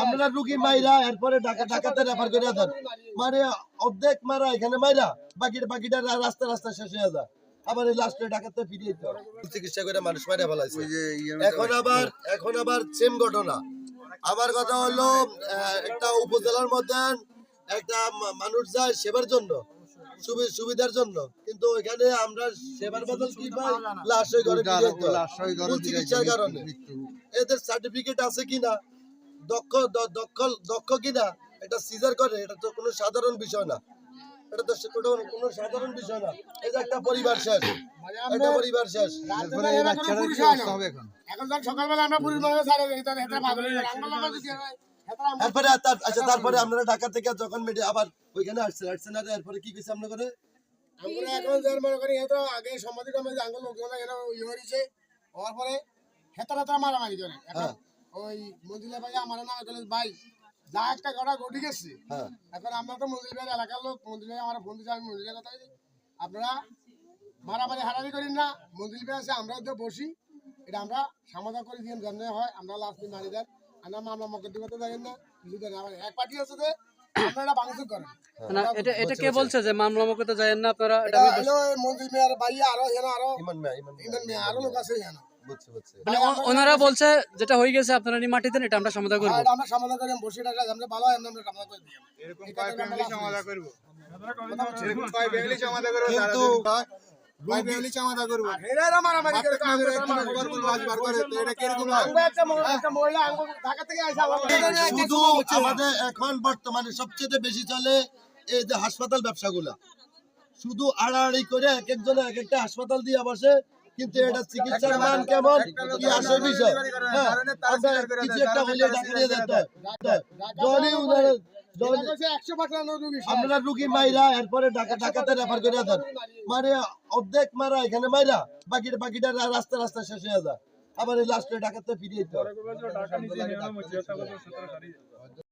আপনারা রুগী মাইরা এরপরে ঢাকাতে রেফার করে দেন, মানে অর্ধেক মারা এখানে মাইরা বাকিটা রাস্তা রাস্তা শেষ হয়ে যায়, আবার এই লাস্টে ঢাকাতে ফিরিয়ে দিতে হবে। চিকিৎসা করে মানুষ মারা ফেলাইছে। এখন আবার সেম ঘটনা। আমার কথা হলো একটা উপজেলার মধ্যে একটা মানুষ যায় সেবার জন্য, সুবিধার জন্য, কিন্তু এখানে আমরা সেবার বদল কি পাই? লাশ হয়ে ঘরে ফিরিয়ে দিতে হয় চিকিৎসার কারণে। এদের সার্টিফিকেট আছে কিনা, দক্ষ কিনা, এটা সিজার করে, এটা তো কোনো সাধারণ বিষয় না, এটা তো কোনো সাধারণ বিষয় না। এই যে একটা পরিবার শেষ, একটা পরিবার শেষ। তারপরে আপনারা ঢাকা থেকে যখন আবার ওইখানে আসছেন আর এরপরে কি কইছে আপনারা করে? আমরা এখন যার মনে করি এত আগে সম্মতি কমে যে আঙ্গুল লোকজন এরা ইয়ে হয়েছে হওয়ার পরে হেতারা মারামারি করে। এখন ওই মন্দিরে ভাই আমার না বলে ভাই যা একটা ঘটনা ঘটে গেছে, এখন আমরা তো মন্দির ভাই এলাকার লোক, মন্দির ভাই আমার বন্ধু আমি মন্দিরের কথা আপনারা মারামারি হারারি করেন না, মন্দির ভাই আছে আমরা তো বসি, এটা আমরা সমাধান করে দিয়ে জন্ম হয়, আমরা লাস্ট মারি দেন, আমরা মামলা মকদ্দমাতে যাবেন না কিছু দেন। আবার এক পার্টি আছে যে আপনারা ভাঙচুর করেন না, এটা কে বলছে যে মামলা মকদ্দমা যায়েন না আপনারা? এটা মন্দির মেয়ের ভাই আরো ইমান মেয়ে আরো লোক আছে এখানে। মানে ওনারা বলছে যেটা হয়ে গেছে আপনারা নি মাটি দেন, এটা আমরা সমাধান করব। আমরা সমাধান করি, বসে টাকা আমরা ভালো হয়, আমরা সমাধান করে দিই। এরকম কয় ফ্যামিলি সমাধান করব, এরকম কয় ফ্যামিলি সমাধান করব, কিন্তু কয় ফ্যামিলি সমাধান করব। এরা মারামারি করে বার করে, তো এটা কি এরকম হয়? একটা মহিলা আঙ্গুল ঢাকা থেকে আইসা শুধু আমাদের এখন বর্তমানে সবচেয়ে বেশি চলে এই যে হাসপাতাল ব্যবসাগুলা, শুধু আড়াআড়ি করে এক একজনে এক একটা হাসপাতাল দিয়ে বসে, কিন্তু এটা চিকিৎসার মান কেমন কি আসল বিষয়। কিছু একটা হলে ঢাকা নিয়ে যেতে হয়, আপনারা রুগী মাইরা এরপরে ঢাকাতে রেফার করে দেন, মানে অর্ধেক মারা এখানে মাইরা বাকিটা রাস্তা রাস্তা শেষ হয়ে যায়, আবার এই লাস্টে ঢাকাতে ফিরিয়ে দিতে হয়।